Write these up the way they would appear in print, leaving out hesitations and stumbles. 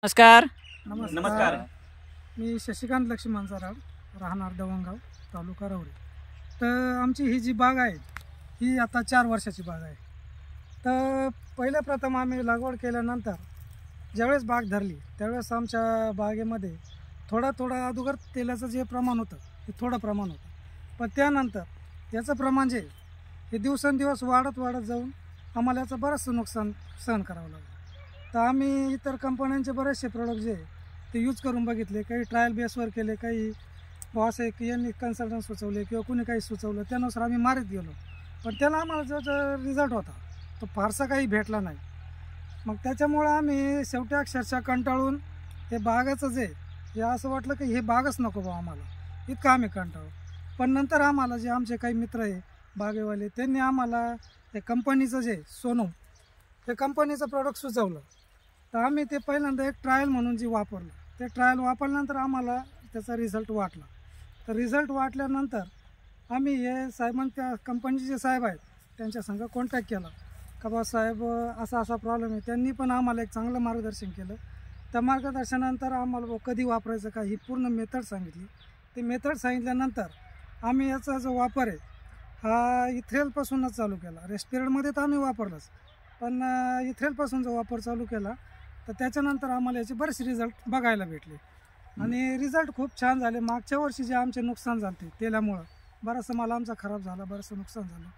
नमस्कार. नमस्कार. मी शशिकांत लक्ष्मण सराड, राहणार दवंगाव, तालुका राहुरी. तर आमची ही जी बाग आहे ही आता 4 वर्षाची बाग आहे. तर पहिल्या प्रथम आम्ही लागवड केल्यानंतर ज्यावेळेस बाग धरली त्यावेळेस आमच्या बागेमध्ये थोडा अगोदर तेलाचं जे प्रमाण होतं हे थोडं प्रमाण होतं, पण त्यानंतर याचं प्रमाण जे हे दिवसेंदिवस वाढत जाऊन आम्हाला याचं बरंचसं नुकसान सहन करावं लागलं. तर आम्ही इतर कंपन्यांचे बरेचसे प्रोडक्ट जे ते यूज करून बघितले, काही ट्रायल बेसवर केले, काही बॉस एक यांनी कन्सल्टंट सुचवले किंवा कुणी काही सुचवलं त्यानुसार आम्ही मारीत गेलो. पण त्याला आम्हाला जो रिझल्ट होता तो फारसा काही भेटला नाही. मग त्याच्यामुळं आम्ही शेवटी अक्षरशः कंटाळून हे बागाचं जे हे असं वाटलं की हे बागच नको बा आम्हाला, इतकं आम्ही कंटाळू. पण नंतर आम्हाला जे आमचे काही मित्र आहे बागेवाले त्यांनी आम्हाला हे कंपनीचं जे सोनम हे कंपनीचं प्रोडक्ट सुचवलं. तर आम्ही ते पहिल्यांदा एक ट्रायल म्हणून जे वापरलं, ते ट्रायल वापरल्यानंतर आम्हाला त्याचा रिझल्ट वाटला. तर रिझल्ट वाटल्यानंतर आम्ही हे साहेबांच्या कंपनीचे जे साहेब आहेत त्यांच्या संग कॉन्टॅक्ट केला का बा साहेब असा प्रॉब्लेम आहे. त्यांनी पण आम्हाला एक चांगलं मार्गदर्शन केलं. त्या मार्गदर्शनानंतर आम्हाला कधी वापरायचं का ही पूर्ण मेथड सांगितली. ते मेथड सांगितल्यानंतर आम्ही याचा जो वापर आहे हा इथ्रेलपासूनच चालू केला. रेस्ट पिरियडमध्ये तर आम्ही वापरलंच, पण इथ्रेलपासून जो वापर चालू केला तर त्याच्यानंतर आम्हाला याचे बरेचसे रिझल्ट बघायला भेटले आणि रिझल्ट खूप छान झाले. मागच्या वर्षी जे आमचे नुकसान झाले तेलामुळं बराचसा माल आमचा खराब झाला, बरंचसं नुकसान झालं.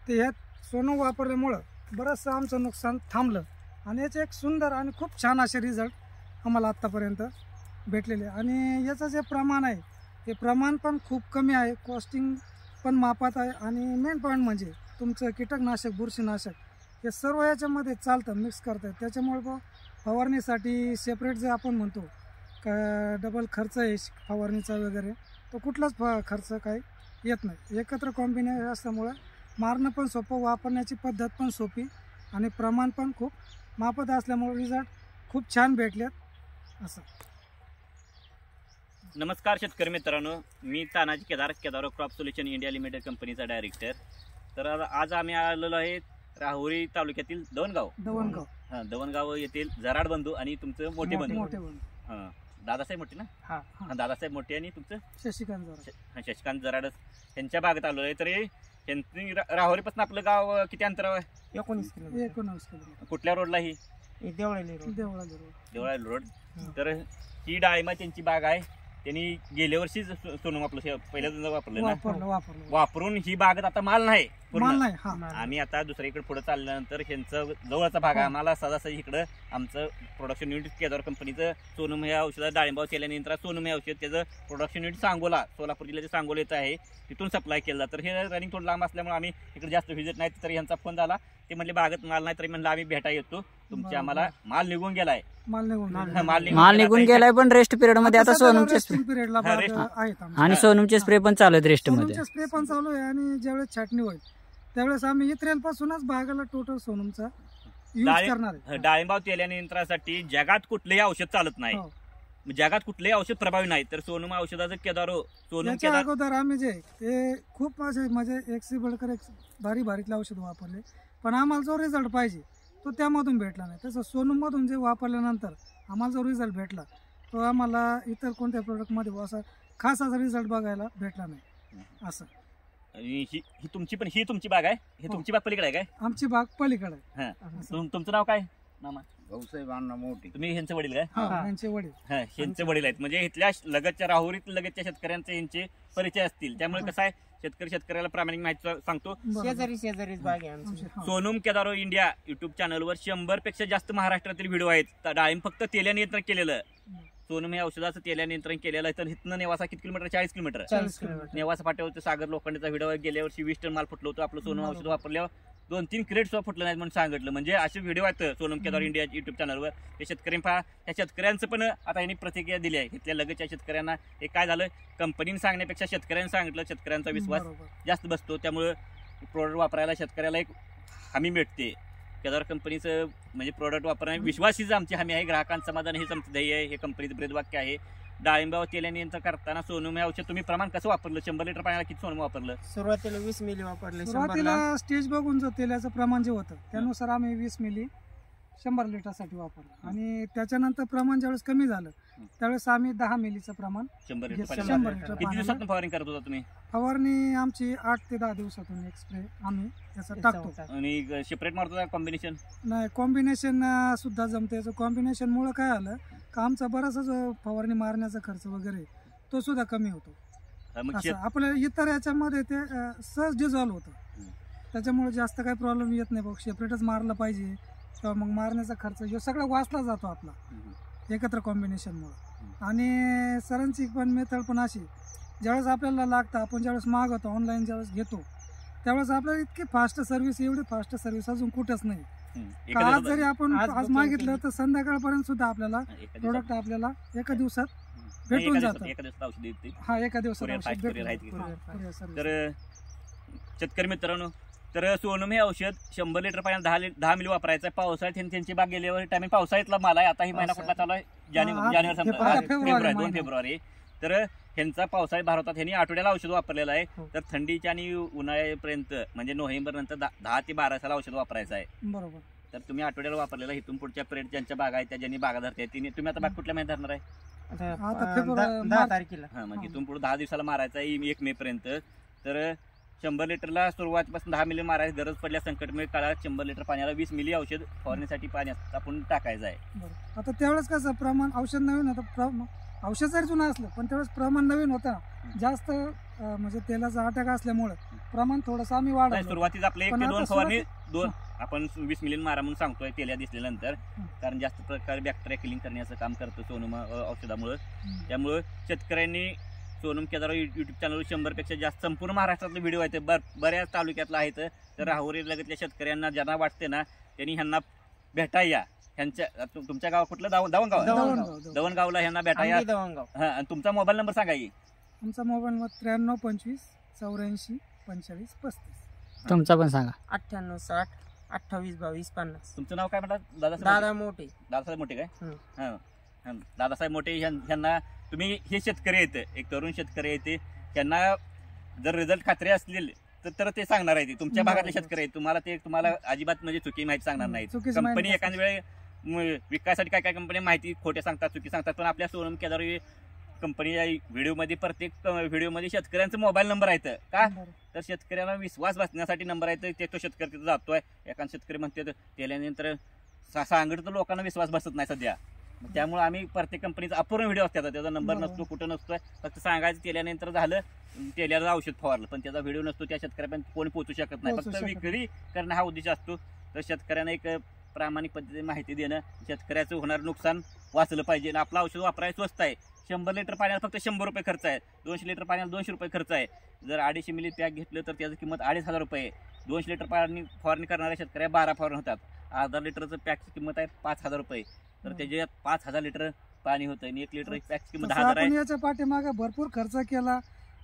ते ह्या सोनं वापरल्यामुळं बरंचसं आमचं नुकसान थांबलं आणि याचे एक सुंदर आणि खूप छान असे रिझल्ट आम्हाला आत्तापर्यंत भेटलेले. आणि याचं जे प्रमाण आहे ते प्रमाण पण खूप कमी आहे, कॉस्टिंग पण मापात आहे आणि मेन पॉईंट म्हणजे तुमचं कीटकनाशक, बुरशीनाशक हे सर्व याच्यामध्ये चालतं, मिक्स करतात. त्याच्यामुळे फवारणीसाठी सेपरेट जे आपण म्हणतो का डबल खर्च आहे फवारणीचा वगैरे, तो कुठलाच खर्च काही येत नाही. एकत्र कॉम्बिनेशन असल्यामुळं मारणं पण सोपं, वापरण्याची पद्धत पण सोपी आणि प्रमाण पण खूप मापत असल्यामुळे रिझल्ट खूप छान भेटलेत असं. नमस्कार शेतकरी मित्रांनो, मी Tanaji Kedar crop solution India limited कंपनीचा डायरेक्टर. तर आज आम्ही आलेलो आहे राहुरी तालुक्यातील दवणगाव येथील जराड बंधू आणि तुमचं मोठे बंधू दादासाहेब मोठे ना, दादासाहेब मोठे आणि तुमचं शशिकांत जराड यांच्या बागेत आलो आहे. तर त्यांनी राहुरीपासून आपलं गाव किती अंतरावर आहे? 19 किलोमीटर. कुठल्या रोडला? ही देवळा रोड. तर ही डाळिंबा त्यांची बाग आहे. त्यांनी गेल्या वर्षी सोनम आपलं पहिल्यांदा वापरलं ना, वापरून ही बागेत आता माल नाही पूर्ण. आम्ही आता दुसरीकडे पुढे चालल्यानंतर ह्यांचं जवळचा भाग आहे आम्हाला सहजासहजी इकडं आमचं प्रोडक्शन युनिट केदार कंपनीचं सोनम हे औषध डाळिंबावर केल्यानंतर सोनम हे औषध त्याचं प्रोडक्शन युनिट सांगोला, सोलापूर जिल्ह्याचे सांगोला येत आहे, तिथून सप्लाय केलं जातं. तर हे रनिंग थोडं लांब असल्यामुळे आम्ही इकडे जास्त व्हिजिट नाही. तर यांचा फोन झाला, ते म्हणले बागेत माल नाही, तरी म्हणलं आम्ही भेटा येतो. तुमचे आम्हाला माल निघून गेलाय, माल निघून गेलाय, पण रेस्ट पिरियड मध्ये आता सोनमचे स्प्रे आणि सोनमचे स्प्रे पण चालू आहेत रेस्ट मध्ये. स्प्रे पण चालू आहे आणि ज्यावेळेस छाटणी होईल त्यावेळेस आम्ही इथ्रेल पासूनच बागेला टोटल सोनमचा यूज करणार आहे. डाळिंबाव तेलनियंत्रणासाठी जगात कुठलंही औषध चालत नाही, जगात कुठलंही औषध प्रभावी नाही. तर सोनम औषधाचं केदारो सोनम अगोदर आम्ही जे ते खूप असे म्हणजे एक से बडकर एक भारीतले औषध वापरले, पण आम्हाला जो रिझल्ट पाहिजे तो त्यामधून भेटला नाही. तसं सोनम मधून जे वापरल्यानंतर आम्हाला जो रिझल्ट भेटला तो आम्हाला इतर कोणत्या प्रोडक्टमध्ये असा खास असा रिझल्ट बघायला भेटला नाही असं. ही तुमची बाग आहे? ही तुमची बाग पलीकडे आहे काय? आमची बाग पलीकडे आहे. तुमचं नाव काय? मामा भाऊसाहेब अण्णा मोठे. तुम्ही ह्यांचे वडील काय? ह्यांचे वडील. ह्यांचे वडील आहेत. म्हणजे इथल्या लगतच्या राहुरीत लगतच्या शेतकऱ्यांचे यांचे परिचय असतील. त्यामुळे कसं आहे शेतकऱ्याला प्रामाणिक माहिती सांगतो. शेजारीच बाग आहे. सोनम केदारो इंडिया युट्यूब चॅनलवर 100 पेक्षा जास्त महाराष्ट्रातील व्हिडिओ आहेत. डाळिंब फक्त तेल्या नियंत्रण केलेलं. सोनम हे औषधाचं तेल्या नियंत्रण केलेलं आहे. तर इथनं नेवासा किती किलोमीटर? 40 किलोमीटर. नेवासा फाट्यावरती सागर लोखंडेचा व्हिडिओ गेल्या वर्षी 20 टन माल फुटलं होतं. आपलं सोनम औषध वापरल्यावर 2-3 क्रेट सुद्धा फुटलं नाही म्हणून सांगितलं. म्हणजे असे व्हिडिओ आहेत सोनम केदार इंडिया युट्यूब चॅनलवर. ते शेतकरी पहा, त्या शेतकऱ्यांचं पण आता यांनी प्रतिक्रिया दिली आहे. इथल्या लगतच्या शेतकऱ्यांना हे काय झालं, कंपनीने सांगण्यापेक्षा शेतकऱ्यांनी सांगितलं, शेतकऱ्यांचा विश्वास जास्त बसतो. त्यामुळे प्रोडक्ट वापरायला शेतकऱ्याला एक हमी मिळते. केदार कंपनीचं म्हणजे प्रोडक्ट वापरण्याची विश्वास हीच आमची हमी आहे. ग्राहकांचं समाधान हेच आमचं ध्येय आहे. हे कंपनीचं ब्रीदवाक्य आहे. डाळिंबावर तेलनियंत्रण करताना सोनम हे औषध तुम्ही प्रमाण कसं वापरलं? 100 लिटर पाण्याला किती सोनम वापरलं? सुरुवातीला 20 मिली वापरले. सुरुवातीला स्टेज बघून जो तेलाचं प्रमाण जे होतं त्यानुसार आम्ही 20 मिली 100 लिटरसाठी वापरलं आणि त्याच्यानंतर प्रमाण ज्यावेळेस कमी झालं त्यावेळेस आम्ही 10 मिलीचं प्रमाण 100 लिटर 100 पाण्याला. लिटर किती पाण्याला दिवसात फवारणी करत होता तुम्ही फवारणी आमची 8 ते 10 दिवसातून एक स्प्रे आम्ही त्याचा टाकतो. आणि सेपरेट मारतो का कॉम्बिनेशन? नाही, कॉम्बिनेशन सुद्धा जमते. याचं कॉम्बिनेशन मुळे काय आलं का आमचा बराचसा जो फवारणी मारण्याचा खर्च वगैरे तो सुद्धा कमी होतो. मग असं आपल्या इतर याच्यामध्ये ते सहज डिझॉल्व्ह होतं, त्याच्यामुळे जास्त काही प्रॉब्लेम येत नाही. बघ सेपरेटच मारलं पाहिजे किंवा मग मारण्याचा खर्च हे सगळं वाचला जातो आपला एकत्र कॉम्बिनेशनमुळे. आणि सरांची पण मेथड पण अशी, ज्यावेळेस आपल्याला लागतं आपण ज्यावेळेस मागवतो ऑनलाईन ज्यावेळेस घेतो त्यावेळेस आपल्याला इतकी फास्ट सर्व्हिस, एवढी फास्ट सर्व्हिस अजून कुठंच नाही. आज जरी आपण आज मागितलं तर संध्याकाळपर्यंत सुद्धा आपल्याला प्रोडक्ट आपल्याला एका दिवसात भेटून जातं. एका दिवसात औषध देते. हा, एका दिवसात Courier औषध courier आहेत भेटून की. courier service. तर शेतकरी मित्रांनो, तर सोनम हे औषध 100 लिटर पाण्यात 10 मिली वापरायचं. पावसाळ्यात त्यांची बाग गेल्यावर टायमिंग पावसाळ्यातला माल आहे. आता ही महिना कुठला चालू आहे? जानेवारी फेब्रुवारी 2 फेब्रुवारी. तर ह्यांचा पावसाळी भारतात ह्यांनी आठवड्याला औषध वापरलेलं आहे. तर थंडीच्या आणि उन्हाळ्यापर्यंत म्हणजे नोव्हेंबर नंतर 10 ते 12 साला औषध वापरायचं आहे. बरोबर. तर तुम्ही आठवड्याला वापरलेला इथून पुढच्या पिरियड ज्यांच्या बागा आहेत त्या ज्यांनी बागा धरते तुम्ही आता बाग कुठल्या महिन्यात धरणार आहे? आता फेब्रुवारी 10 तारखेला. हा, म्हणजे इथून पुढे 10 दिवसाला मारायचा आहे 1 मे पर्यंत. तर 100 लिटरला सुरुवातीपासून 10 मिली मारायची गरज पडल्या संकटमय काळात 100 लिटर पाण्याला 20 मिली औषध फवारण्यासाठी पाण्यात आपण टाकायचं आहे. बरोबर. आता त्यावेळेस कसं प्रमाण औषध नवीन होतं, औषध जरी जुनं असलं पण त्यावेळेस प्रमाण नवीन होतं जास्त, म्हणजे तेलाचा अटॅक असल्यामुळे प्रमाण थोडंसं आम्ही वाढवलं. सुरुवातीला आपले 1 पण ते आता 2 फवारणी आपण 20 मिली मारा म्हणून सांगतोय तेल्या दिसल्यानंतर, कारण जास्त प्रकारे बॅक्टेरिया किलिंग करण्याचं काम करतं सोनम औषधामुळे. त्यामुळे शेतकऱ्यांनी सोनम केदार युट्यूब चॅनलवर 100 पेक्षा जास्त संपूर्ण महाराष्ट्रातले व्हिडिओ आहेत, बऱ्याच तालुक्यातला आहेत. तर राहुरी लगतल्या शेतकऱ्यांना ज्यांना वाटते ना त्यांनी ह्यांना भेटा या. ह्यांच्या तुमच्या गाव कुठलं? दवणगावला ह्यांना भेटा या. हा, आणि तुमचा मोबाईल नंबर सांगा की. आमचा मोबाईल नंबर 93 25 84 45 35. तुमचा पण सांगा. 98 60 28 22 50. तुमचं नाव काय म्हणतात? दादा मोठे. दादासाहेब मोठे काय? हा, दादासाहेब मोठे ह्यांना तुम्ही हे शेतकरी आहेत, एक तरुण शेतकरी आहेत, त्यांना जर रिझल्ट खात्री असतील तर ते सांगणार आहे. तुमच्या भागातले शेतकरी आहेत, तुम्हाला अजिबात म्हणजे चुकी माहिती सांगणार नाही. कंपनी एखाद्या वेळी विकायसाठी काय कंपनी माहिती खोटे सांगतात, चुकी सांगतात, पण आपल्या सोनम केदार कंपनी व्हिडिओमध्ये प्रत्येक व्हिडिओमध्ये शेतकऱ्यांचा मोबाईल नंबर आहे. का तर शेतकऱ्यांना विश्वास बसण्यासाठी नंबर आहे. ते तो शेतकरी तिथं जातोय. एखादा शेतकरी म्हणते त्यानंतर सांगत तर लोकांना विश्वास बसत नाही सध्या. त्यामुळे आम्ही प्रत्येक कंपनीचा अपूर्ण व्हिडिओ असतात, त्याचा नंबर नसतो, कुठं नसतोय, फक्त सांगायचं तेल्यानंतर झालं, तेल्याला औषध फवारलं, पण त्याचा व्हिडिओ नसतो, त्या शेतकऱ्यापर्यंत कोणी पोहोचू शकत नाही. फक्त विक्री करणं हा उद्देश असतो. तर शेतकऱ्यांना एक प्रामाणिक पद्धतीने माहिती देणं, शेतकऱ्याचं होणारं नुकसान वाचलं पाहिजे. आणि आपलं औषध वापरायचं स्वस्त आहे. 100 लिटर पाण्याला फक्त 100 रुपये खर्च आहे. 200 लिटर पाण्याला 200 रुपये खर्च आहे. जर 250 मिली पॅक घेतलं तर त्याची किंमत 2500 रुपये आहे. 200 लिटर पाणी फवारणी करणाऱ्या शेतकऱ्या 12 फवारणी होतात. 1000 लिटरचं पॅकची किंमत आहे 5000 रुपये. तर त्याच्यात 5000 लिटर पाणी होतं आणि 1 लिटर पॅकची किंमत 10,000 आहे. याच्या पाठीमागे भरपूर खर्च केला,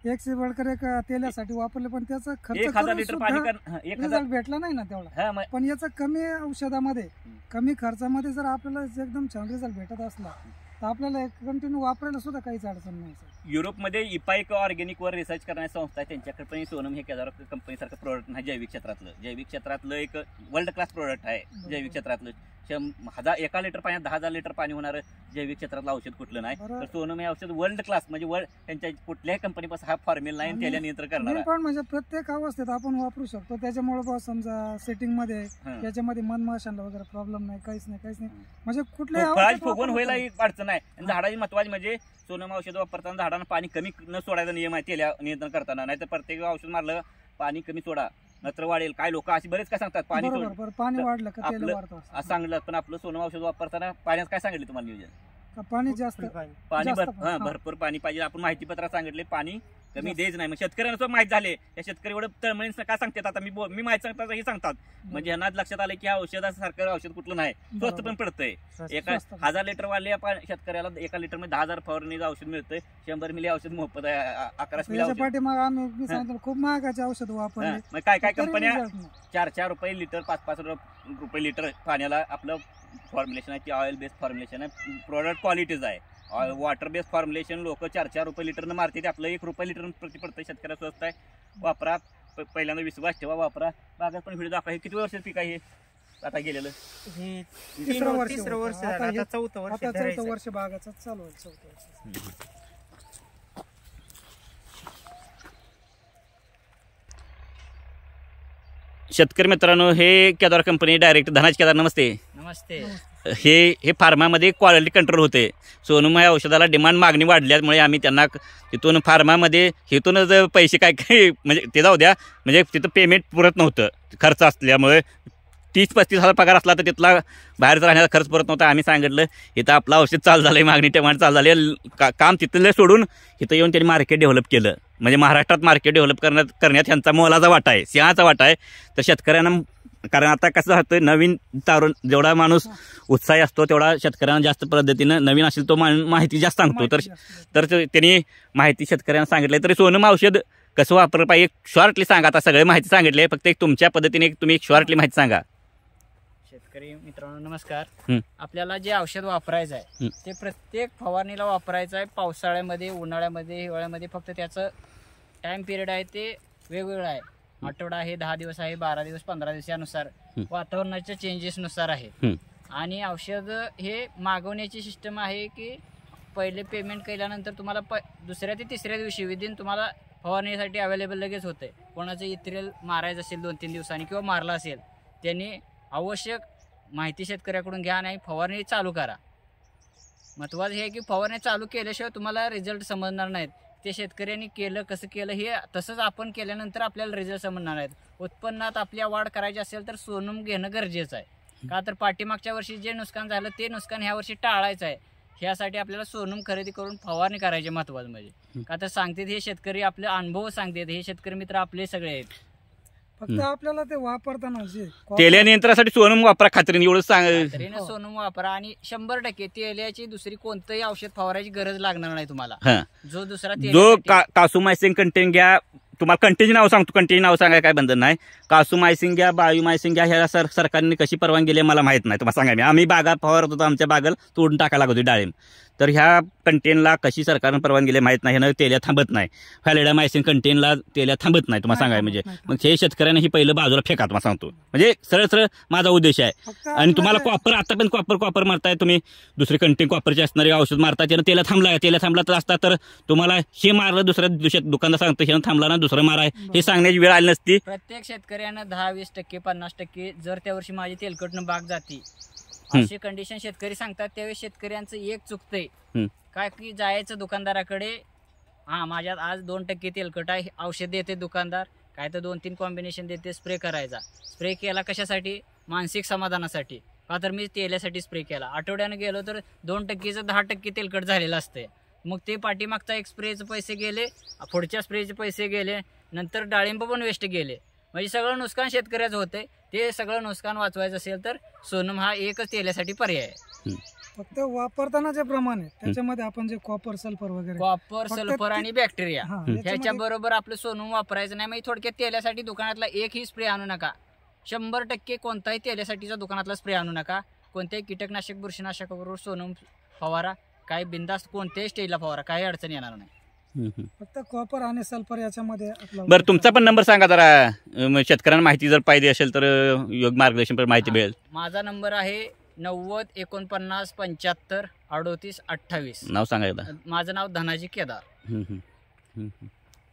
एक से बढ़कर एक तेलासाठी वापरले, पण त्याचा खर्च 1000 लिटर पाणी रिझल्ट भेटला नाही ना तेवढा. पण याचा कमी औषधामध्ये कमी खर्चामध्ये जर आपल्याला एकदम छान रिझल्ट भेटत असला तर आपल्याला कंटिन्यू वापरायला सुद्धा काहीच अडचण नाही. युरोपमध्ये इपाइक ऑर्गॅनिक वर रिसर्च करणारी संस्था आहे, त्यांच्याकडे पण सोनम हे केदार कंपनीसारखं प्रोडक्ट नाही. जैविक क्षेत्रातलं एक वर्ल्ड क्लास प्रोडक्ट आहे. जैविक क्षेत्रातलं 1 लिटर पाण्यात 10,000 लिटर पाणी होणार जैविक क्षेत्रातलं औषध कुठलं नाही. तर सोनम हे औषध वर्ल्ड क्लास म्हणजे त्यांच्या कुठल्याही कंपनीपासून हा फॉर्म्युला नाही त्याला नियंत्रण करणार. पण म्हणजे प्रत्येक अवस्थेत आपण वापरू शकतो. त्याच्यामुळे समजा सेटिंग मध्ये त्याच्यामध्ये मनमाशांना वगैरे प्रॉब्लेम नाही, काहीच नाही. म्हणजे कुठल्याही फुगवून व्हायला अडचण नाही. झाडाची महत्वाची म्हणजे सोनम औषध वापरताना झाडांना पाणी कमी न सोडायचा नियम आहे तेल्या नियंत्रण करताना. नाही तर प्रत्येक औषध मारलं पाणी कमी सोडा नंतर वाढेल. काय लोक अशी बरेच काय सांगतात पाणी वाढलं का तेल वाढतं असं सांगलं. पण आपलं सोनम औषध वापरताना पाण्यात काय सांगितलं तुम्हाला नियोजन? पाणी जास्त भरपूर पाणी पाहिजे. आपण माहिती पत्रात सांगितले पाणी कमी द्यायच नाही. मग शेतकऱ्यांना माहित झाले, त्या शेतकरी एवढं तळमळीने काय सांगतात. आता मी माहिती सांगतात हे सांगतात म्हणजे ह्यांना लक्षात आलं की औषधासारखं औषध कुठलं नाही, स्वस्त पण पडतंय. 1000 लिटर वाले शेतकऱ्याला 1 लिटर मध्ये 10,000 फवारणीचं औषध मिळतंय. 100 मिली औषध मोफत आहे. 1100 मिली पाठीमागे आम्ही खूप महागाचे औषध वापरले. मग काय कंपन्या 4 रुपये लिटर 5 रुपये लिटर पाण्याला आपलं फॉर्म्युलेशन आहे की ऑइल बेस्ड फॉर्म्युलेशन आहे. प्रोडक्ट क्वालिटीज आहे. वॉटर बेस्ड फॉर्म्युलेशन लोक 4 रुपये लिटरनं मारते. आपलं 1 रुपये लिटर प्रति पडतं. शेतकऱ्याला स्वस्त आहे. वापरा. पहिल्यांदा विश्वास ठेवा, वापरा. बागात पण व्हिडिओ दाखवा. हे किती वर्षाचं पीक आहे? आता गेलेलं? हे तिसरं वर्ष तिसरं वर्ष होतं. झालं, आता आता चौथं वर्ष आता धरायचं. चौथं वर्ष बागाचं चालू आहे. चौथं वर्ष. शेतकरी मित्रांनो, हे केदार कंपनी डायरेक्ट धनाज केदार, नमस्ते. नमस्ते. हे फार्मामध्ये क्वालिटी कंट्रोल होते. सोनम या औषधाला डिमांड मागणी वाढल्यामुळे आम्ही त्यांना तिथून फार्मामध्ये हेतूनच पैसे काय काय म्हणजे ते जाऊ द्या, म्हणजे तिथं पेमेंट पुरत नव्हतं खर्च असल्यामुळे. 30-35 हजार पगार असला तर तिथला बाहेरचा राहण्याचा खर्च पुरत नव्हता. आम्ही सांगितलं इथं आपलं औषध चालू झालं आहे, मागणी डिमांड चालू झाली आहे, काम तिथलं सोडून इथं येऊन त्यांनी मार्केट डेव्हलप केलं. म्हणजे महाराष्ट्रात मार्केट डेव्हलप करण्यात ह्यांचा मोलाचा वाटा आहे, सिंहाचा वाटा आहे. तर शेतकऱ्यांना, कारण आता कसं होतं, नवीन तरुण जेवढा माणूस उत्साही असतो तेवढा शेतकऱ्यांना जास्त पद्धतीनं नवीन असेल तो माहिती जास्त सांगतो. तर त्यांनी माहिती शेतकऱ्यांना सांगितलं. तरी सोनम औषध कसं वापरलं पाहिजे शॉर्टली सांगा. आता सगळे माहिती सांगितली आहे, फक्त एक तुमच्या पद्धतीने तुम्ही एक शॉर्टली माहिती सांगा. शेतकरी मित्रांनो नमस्कार. आपल्याला जे औषध वापरायचं आहे ते प्रत्येक फवारणीला वापरायचं आहे. पावसाळ्यामध्ये, उन्हाळ्यामध्ये, हिवाळ्यामध्ये. फक्त त्याचं टाइम पिरियड आहे ते वेगवेगळं आहे. आठवडा आहे, 10 दिवस आहे, 12 दिवस, 15 दिवस यानुसार वातावरणाच्या चेंजेसनुसार आहे. आणि औषध हे मागवण्याची सिस्टम आहे की पहिले पेमेंट केल्यानंतर तुम्हाला दुसऱ्या ते तिसऱ्या दिवशी विदिन तुम्हाला फवारणीसाठी अवेलेबल लगेच होते. कोणाचं इथ्रेल मारायचं असेल 2-3 दिवसांनी किंवा मारला असेल त्यांनी आवश्यक माहिती शेतकऱ्याकडून घ्या आणि फवारणी चालू करा. महत्त्वाचं हे की फवारणी चालू केल्याशिवाय तुम्हाला रिझल्ट समजणार नाहीत. ते शेतकऱ्यांनी केलं कसं केलं हे तसंच आपण केल्यानंतर आपल्याला रिझल्ट समजणार आहेत. उत्पन्नात आपल्या वाढ करायची असेल तर सोनम घेणं गरजेचं आहे. का तर पाठीमागच्या वर्षी जे नुकसान झालं ते नुकसान ह्या वर्षी टाळायचं आहे. ह्यासाठी आपल्याला सोनम खरेदी करून फवारणी करायची. महत्त्वाचं म्हणजे का तर सांगतात हे शेतकरी, आपले अनुभव सांगतात, हे शेतकरी मित्र आपले सगळे आहेत. फक्त आपल्याला ते वापरताना जे तेल्या नियंत्रणासाठी सोनम वापरा खात्रीने, एवढं सांग. तरीने सोनम वापरा आणि 100% तेल्याची दुसरी कोणतंही औषध फवारायची गरज लागणार नाही तुम्हाला. जो दुसरा जो कासुमायसिन कंटेन घ्या, तुम्हाला कंटेनचे नाव सांगतो, कंटेनचे नाव सांगायला काय बंधन नाही. कासुमायसिन घ्या, बायोमायसिन घ्या, ह्या सरकारने कशी परवानगी दिली मला माहित नाही. तुम्हाला सांगा, आम्ही बागा फवारत होतो, आमच्या बागल तोडून टाकायला लागत होती डाळिंब. तर ह्या कंटेनला कशी सरकारनं परवानगी दिली माहित नाही. ह्यानं तेल्या थांबत नाही. फॅलिडामायसिन कंटेनला तेल्या थांबत नाही. तुम्हाला सांगाय म्हणजे मग हे शेतकऱ्यांना ही पहिलं बाजूला फेका. तुम्हाला सांगतो म्हणजे सरळ सरळ माझा उद्देश आहे. आणि तुम्हाला कॉपर आता पण कॉपर मारताय तुम्ही, दुसरे कंटेन कॉपरचे असणारे औषध मारताय, त्यानं तेला थांबला तर असता तर तुम्हाला हे मारलं दुसऱ्या दुकानदार सांगतो हे थांबला ना दुसरं माराय, हे सांगण्याची वेळ आली नसती. प्रत्येक शेतकऱ्यानं 10-20%, 50% जर त्या वर्षी माझी तेलकटनं बाग जाती अशी कंडिशन शेतकरी सांगतात, त्यावेळी शेतकऱ्यांचं एक चुकतंय काय की जायचं दुकानदाराकडे, हा माझ्यात आज 2% तेलकट आहे, औषध देते दुकानदार, काय तर 2-3 कॉम्बिनेशन देते, स्प्रे करायचा. स्प्रे केला कशासाठी? मानसिक समाधानासाठी. का तर मी तेल्यासाठी स्प्रे केला. आठवड्यानं गेलो तर 2%चं 10% तेलकट झालेलं असतंय. मग ते पाठीमागचा एक स्प्रेचे पैसे गेले, पुढच्या स्प्रेचे पैसे गेले, नंतर डाळिंब पण वेस्ट गेले. म्हणजे सगळं नुकसान शेतकऱ्याचं होतंय. ते सगळं नुकसान वाचवायचं असेल तर सोनम हा एकच तेल्यासाठी पर्याय आहे. फक्त वापरताना जे प्रमाण आहे त्याच्यामध्ये आपण जे कॉपर सल्फर वगैरे, कॉपर सल्फर आणि बॅक्टेरिया ह्याच्या बरोबर आपलं सोनम वापरायचं नाही. म्हणजे थोडक्यात तेल्यासाठी दुकानातला एकही स्प्रे आणू नका. 100% कोणताही तेल्यासाठीचा दुकानातला स्प्रे आणू नका. कोणत्याही कीटकनाशक, बुरशीनाशकाबरोबर सोनम फवारा. काही बिंदास्त कोणत्याही स्टेजला फवारा, काही अडचण येणार नाही. फक्त कॉपर आणि सल्फर याच्यामध्ये. बरं, तुमचा पण नंबर सांगा जरा, शेतकऱ्यांना माहिती जर पाहिजे असेल तर योग्य मार्गदर्शन पण माहिती मिळेल. माझा नंबर आहे 90 49 75 38 28. नाव सांगायला. माझं नाव धनाजी केदार.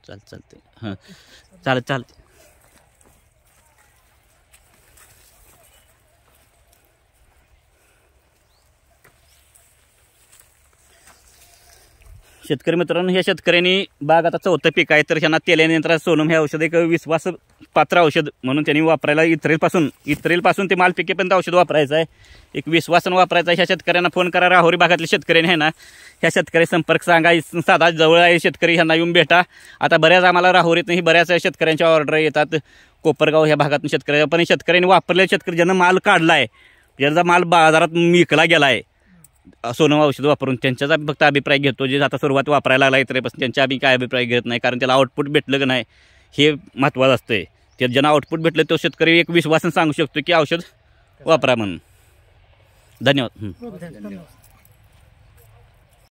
चालते. हां चालते. शेतकरी मित्रांनो, ह्या शेतकऱ्यांनी बाग आता 4थं पीक आहे, तर त्यांना तेल्यानियंत्रण सोनम हे औषध एक विश्वासपात्र औषध म्हणून त्यांनी वापरायला इत्रेलपासून ते माल पिकेपर्यंत औषध वापरायचं आहे. एक विश्वासन वापरायचा आहे. ह्या शेतकऱ्यांना फोन करा. राहुरी भागातले शेतकऱ्यांनी आहे ना, ह्या शेतकरी संपर्क सांगा. साधा जवळ आहे शेतकरी, ह्यांना येऊन भेटा. आता बऱ्याच आम्हाला राहुरीतही बऱ्याच शेतकऱ्यांच्या ऑर्डर येतात, कोपरगाव ह्या भागातून शेतकऱ्या. पण शेतकऱ्यांनी वापरलेले शेतकरी ज्यांना माल काढला आहे, ज्यांचा माल बाजारात विकला गेला आहे सोनम औषध वापरून, त्यांच्याचा फक्त अभिप्राय घेतो. जे आता सुरुवात वापरायला लागला इतरेपासून त्यांच्या आम्ही काय अभिप्राय घेत नाही, कारण त्याला आउटपुट भेटलं की नाही हे महत्त्वाचं असतंय. ते ज्यांना आउटपुट भेटलं तो शेतकरी एक विश्वासन सांगू शकतो की औषध वापरा म्हणून. धन्यवाद.